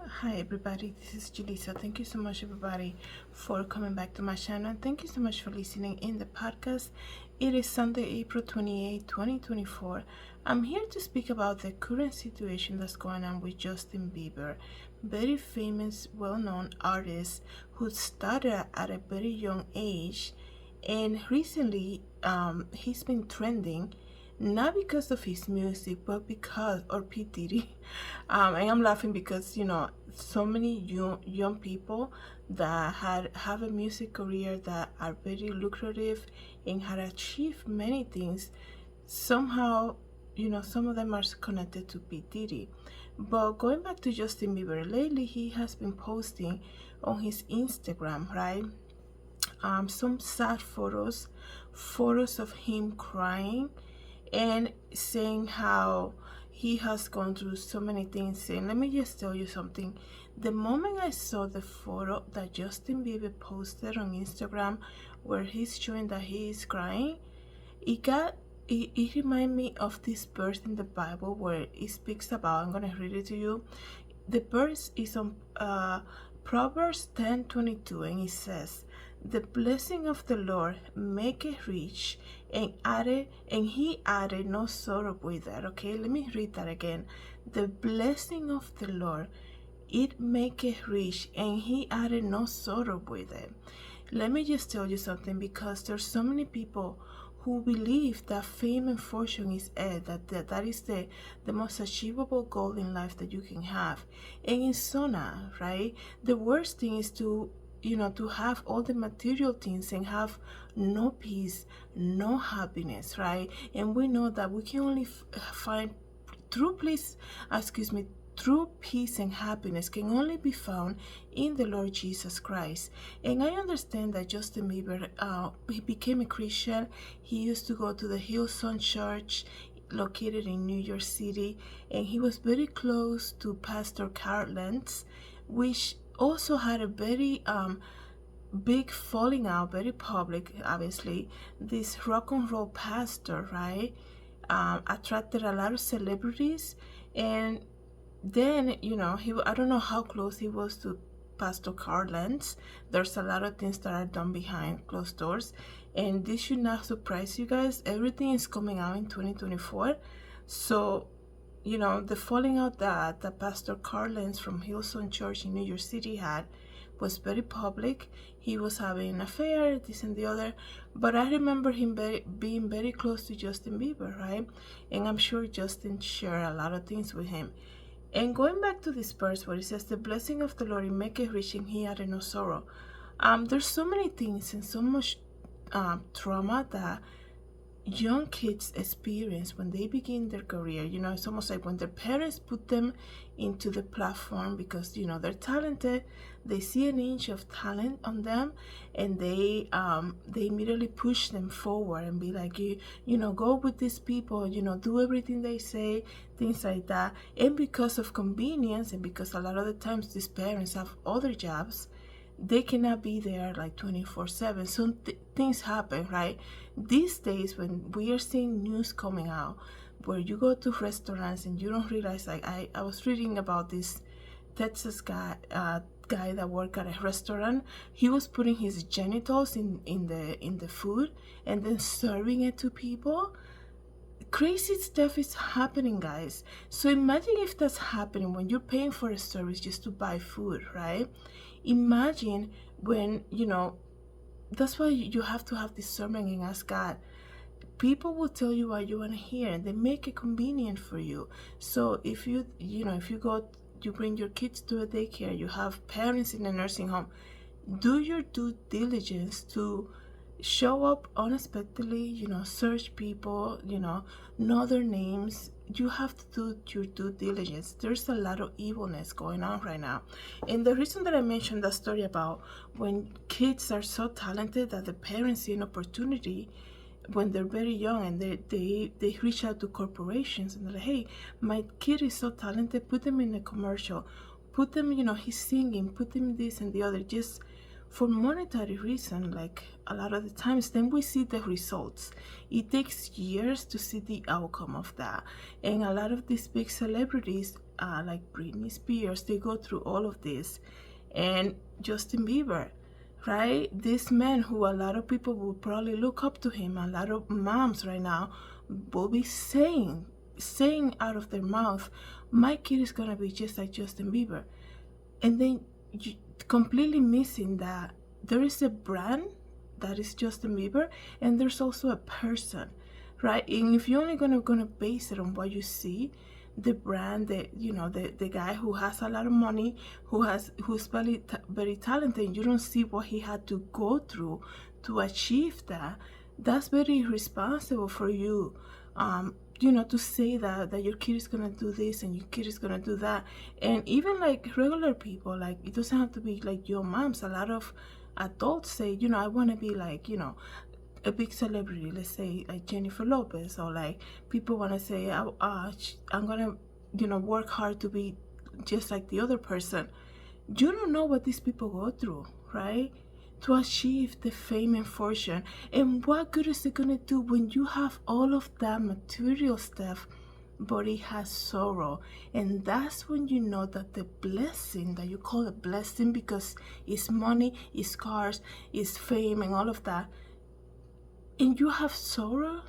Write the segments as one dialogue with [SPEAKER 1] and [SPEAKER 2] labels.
[SPEAKER 1] Hi everybody, this is Julissa. Thank you so much everybody for coming back to my channel, and thank you so much for listening in the podcast. It is Sunday, April 28, 2024. I'm here to speak about the current situation that's going on with Justin Bieber, very famous, well-known artist who started at a very young age, and recently he's been trending not because of his music but because or P Diddy. And I'm laughing because so many young people that have a music career that are very lucrative and had achieved many things somehow. Some of them are connected to P Diddy. But going back to Justin Bieber, lately he has been posting on his Instagram, right? Some sad photos of him crying and saying how he has gone through so many things. And let me just tell you something. The moment I saw the photo that Justin Bieber posted on Instagram where he's showing that he is crying, it reminded me of this verse in the Bible where it speaks about, I'm gonna read it to you. The verse is on Proverbs 10:22, and it says, "The blessing of the Lord maketh rich, and he added no sorrow with it." Okay, let me read that again. The blessing of the Lord, it maketh rich, and he added no sorrow with it. Let me just tell you something, because there's so many people who believe that fame and fortune is it, that is the most achievable goal in life that you can have. And it's so not, right? The worst thing is to have all the material things and have no peace, no happiness, right? And we know that we can only find true peace and happiness can only be found in the Lord Jesus Christ. And I understand that Justin Bieber, he became a Christian. He used to go to the Hillsong Church located in New York City, and he was very close to Pastor Carl Lentz, which also had a very big falling out, very public. Obviously, this rock and roll pastor, right, attracted a lot of celebrities. And then I don't know how close he was to Pastor Carl Lentz. There's a lot of things that are done behind closed doors, and this should not surprise you guys. Everything is coming out in 2024. So the falling out that Pastor Carl Lentz from Hillsong Church in New York City had was very public. He was having an affair, this and the other. But I remember him being very close to Justin Bieber, right? And I'm sure Justin shared a lot of things with him. And going back to this verse where it says, "The blessing of the Lord maketh rich, and he added no sorrow." There's so many things and so much trauma that young kids experience when they begin their career. It's almost like when their parents put them into the platform because they're talented. They see an inch of talent on them, and they immediately push them forward and be like, go with these people, do everything they say, things like that. And because of convenience, and because a lot of the times these parents have other jobs, they cannot be there like 24/7. So things happen, right? These days when we are seeing news coming out where you go to restaurants and you don't realize, like I was reading about this Texas guy that worked at a restaurant. He was putting his genitals in the food and then serving it to people. Crazy stuff is happening, guys. So imagine if that's happening when you're paying for a service just to buy food, right? Imagine when that's why you have to have discernment and ask God. People will tell you what you want to hear, and they make it convenient for you. So if you bring your kids to a daycare, you have parents in a nursing home, do your due diligence to show up unexpectedly, search people, know their names. You have to do your due diligence. There's a lot of evilness going on right now. And the reason that I mentioned that story about when kids are so talented that the parents see an opportunity when they're very young, and they reach out to corporations and they're like, "Hey, my kid is so talented, put them in a commercial, put them, he's singing, put them this and the other," just for monetary reason. Like, a lot of the times, then we see the results. It takes years to see the outcome of that. And a lot of these big celebrities, like Britney Spears, they go through all of this. And Justin Bieber, right? This man who a lot of people will probably look up to him, a lot of moms right now will be saying out of their mouth, my kid is gonna be just like Justin Bieber. And then you completely missing that there is a brand that is Justin Bieber, and there's also a person, right? And if you're only gonna base it on what you see, the brand, the guy who has a lot of money, who's very talented, you don't see what he had to go through to achieve that. That's very irresponsible for you, to say that your kid is gonna do this and your kid is gonna do that. And even like regular people, like it doesn't have to be like your moms. A lot of adults say, I want to be like, a big celebrity, let's say like Jennifer Lopez, or like people want to say, I'm gonna, work hard to be just like the other person. You don't know what these people go through, right? To achieve the fame and fortune. And what good is it gonna do when you have all of that material stuff, but it has sorrow? And that's when you know that the blessing that you call a blessing, because it's money, it's cars, it's fame and all of that, and you have sorrow,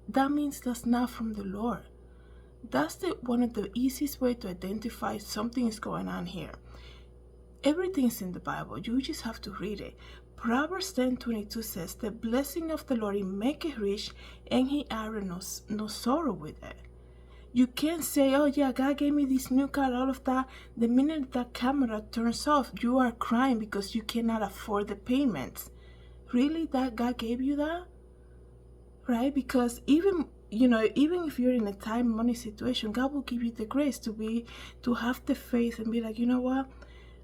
[SPEAKER 1] that means that's not from the Lord. That's one of the easiest way to identify something is going on here. Everything's in the Bible. You just have to read it. Proverbs 10:22 says, the blessing of the Lord, it maketh rich, and he addeth no sorrow with it. You can't say, oh yeah, God gave me this new car, all of that. The minute that camera turns off, you are crying because you cannot afford the payments. Really, that God gave you that? Right? Because even if you're in a tight money situation, God will give you the grace to have the faith and be like, you know what,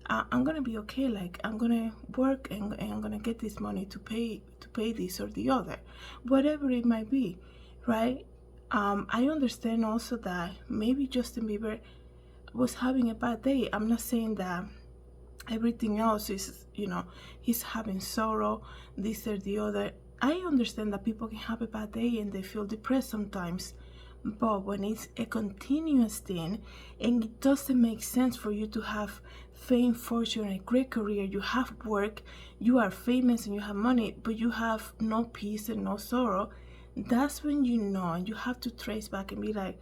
[SPEAKER 1] I'm gonna be okay. Like, I'm gonna work and I'm gonna get this money to pay this or the other, whatever it might be, right? I understand also that maybe Justin Bieber was having a bad day. I'm not saying that everything else is, he's having sorrow, this or the other. I understand that people can have a bad day and they feel depressed sometimes, but when it's a continuous thing and it doesn't make sense for you to have fame, fortune, a great career, you have work, you are famous and you have money, but you have no peace and no sorrow, that's when you know, and you have to trace back and be like,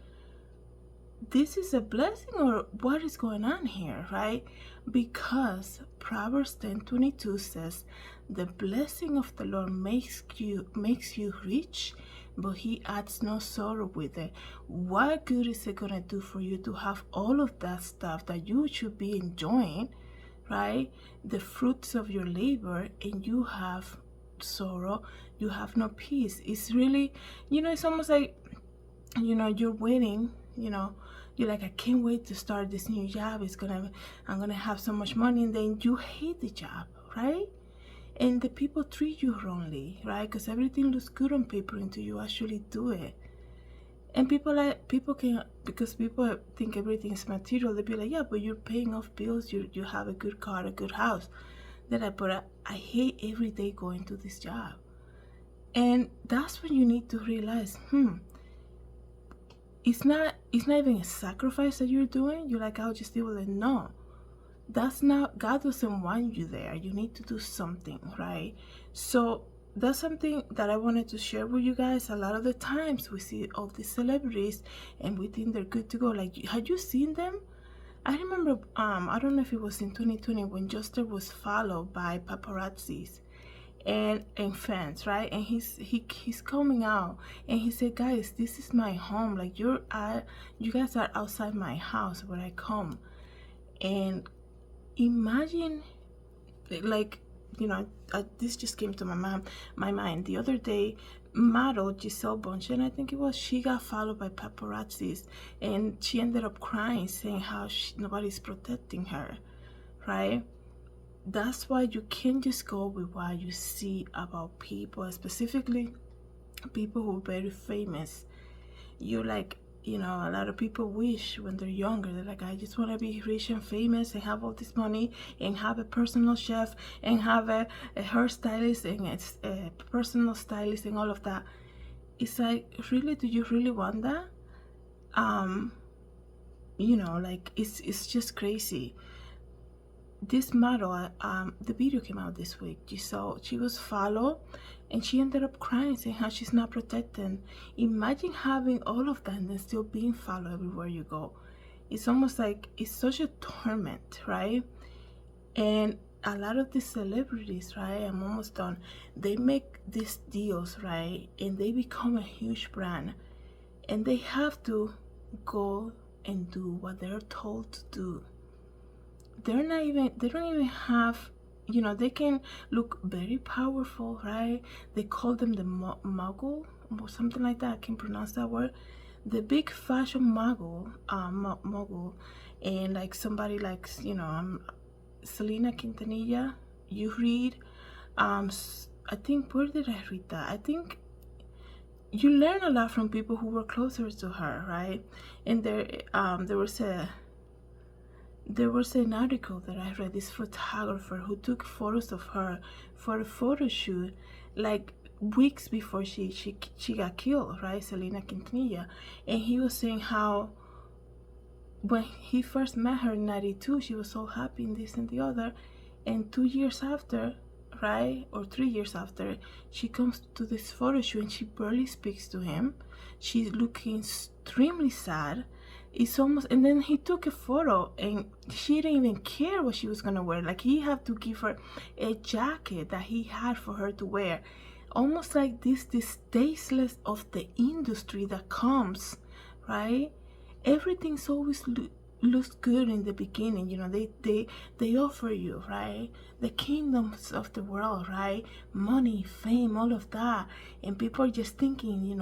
[SPEAKER 1] this is a blessing or what is going on here, right? Because Proverbs 10:22 says, the blessing of the Lord makes you rich, but he adds no sorrow with it. What good is it gonna do for you to have all of that stuff that you should be enjoying, right? The fruits of your labor, and you have sorrow, you have no peace. It's really, it's almost like, you're waiting, you're like, I can't wait to start this new job. I'm gonna have so much money, and then you hate the job, right? And the people treat you wrongly, right? Because everything looks good on paper until you actually do it. And people because people think everything is material, they be like, yeah, but you're paying off bills, you have a good car, a good house. They're like, but I hate every day going to this job. And that's when you need to realize, it's not even a sacrifice that you're doing. You're like, I'll just deal with it. No, that's not, God doesn't want you there. You need to do something, right? So that's something that I wanted to share with you guys. A lot of the times we see all these celebrities and we think they're good to go. Like, had you seen them? I remember, I don't know if it was in 2020 when Justin was followed by paparazzis and fans, right? And he's coming out and he said, guys, this is my home. Like, you guys are outside my house where I come. And imagine, like, this just came to my mind the other day. Model Giselle Bundchen, I think it was, she got followed by paparazzis and she ended up crying, saying how nobody's protecting her, right? That's why you can't just go with what you see about people, specifically people who are very famous. You're like, a lot of people wish when they're younger, they're like, I just want to be rich and famous and have all this money and have a personal chef and have a hairstylist and a personal stylist and all of that. It's like, really, do you really want that? Like, it's just crazy. This model, the video came out this week. You saw she was followed and she ended up crying, saying how she's not protected. Imagine having all of that and then still being followed everywhere you go. It's almost like it's such a torment, right? And a lot of these celebrities, right, I'm almost done, they make these deals, right, and they become a huge brand, and they have to go and do what they're told to do. They don't even have, they can look very powerful, right? They call them the mogul or something like that. I can't pronounce that word. The big fashion mogul, and like somebody like, Selena Quintanilla, you read, I think, where did I read that? I think you learn a lot from people who were closer to her, right? And there was an article that I read, this photographer who took photos of her for a photo shoot, like weeks before she got killed, right? Selena Quintanilla. And he was saying how when he first met her in 92, she was so happy and this and the other. And 2 years after, right, or 3 years after, she comes to this photo shoot and she barely speaks to him. She's looking extremely sad. It's almost, and then he took a photo and she didn't even care what she was gonna wear. Like, he had to give her a jacket that he had for her to wear. Almost like this tasteless of the industry that comes, right? Everything's always looks good in the beginning. They offer you, right, the kingdoms of the world, right, money, fame, all of that, and people are just thinking,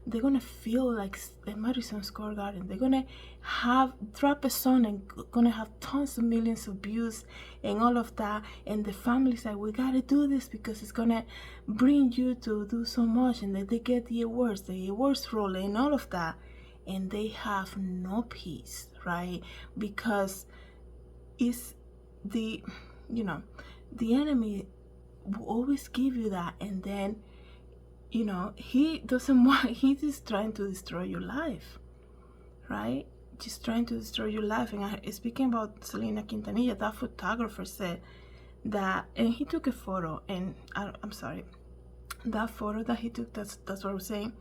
[SPEAKER 1] they're gonna feel like the Madison Square Garden. They're gonna drop a song and gonna have tons of millions of views and all of that, and the family's like, we gotta do this because it's gonna bring you to do so much, and then they get the awards roll and all of that. And they have no peace, right? Because it's the enemy will always give you that, and then he doesn't want, he's just trying to destroy your life, right? Just trying to destroy your life. And speaking about Selena Quintanilla, that photographer said that, and he took a photo, and I'm sorry, that photo that he took, that's what I was saying.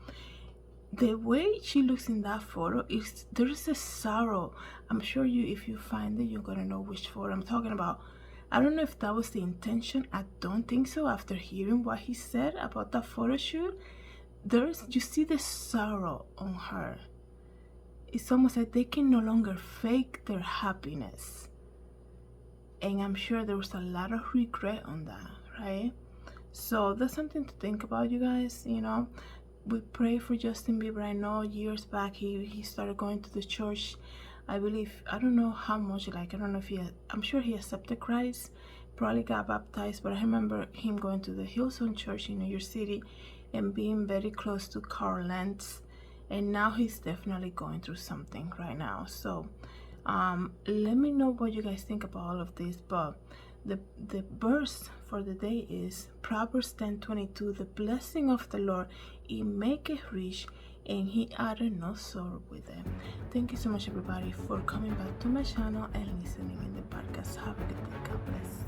[SPEAKER 1] The way she looks in that photo, there is a sorrow. I'm sure if you find it, you're gonna know which photo I'm talking about. I don't know if that was the intention. I don't think so. After hearing what he said about that photo shoot, you see the sorrow on her. It's almost like they can no longer fake their happiness. And I'm sure there was a lot of regret on that, right? So that's something to think about, you guys. We pray for Justin Bieber. I know years back he started going to the church. I believe, I don't know how much, I don't know if I'm sure he accepted Christ, probably got baptized, but I remember him going to the Hillsong Church in New York City and being very close to Carl Lentz, and now he's definitely going through something right now. So let me know what you guys think about all of this. But the verse for the day is Proverbs 10:22. The blessing of the Lord, it maketh rich, and he added no sorrow with it. Thank you so much, everybody, for coming back to my channel and listening in the podcast. Have a good day. God bless.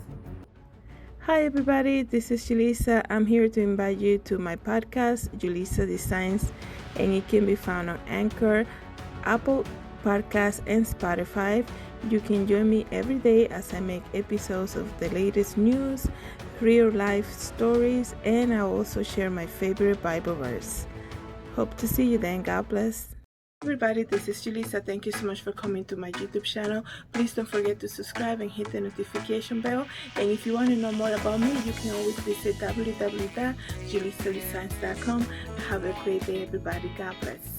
[SPEAKER 1] Hi everybody, this is Julissa. I'm here to invite you to my podcast, Julissa Designs, and it can be found on Anchor, Apple Podcasts, and Spotify. You can join me every day as I make episodes of the latest news, real life stories, and I also share my favorite Bible verse. Hope to see you then. God bless. Everybody, this is Julissa. Thank you so much for coming to my YouTube channel. Please don't forget to subscribe and hit the notification bell. And if you want to know more about me, you can always visit www.julissadesigns.com. Have a great day, everybody. God bless.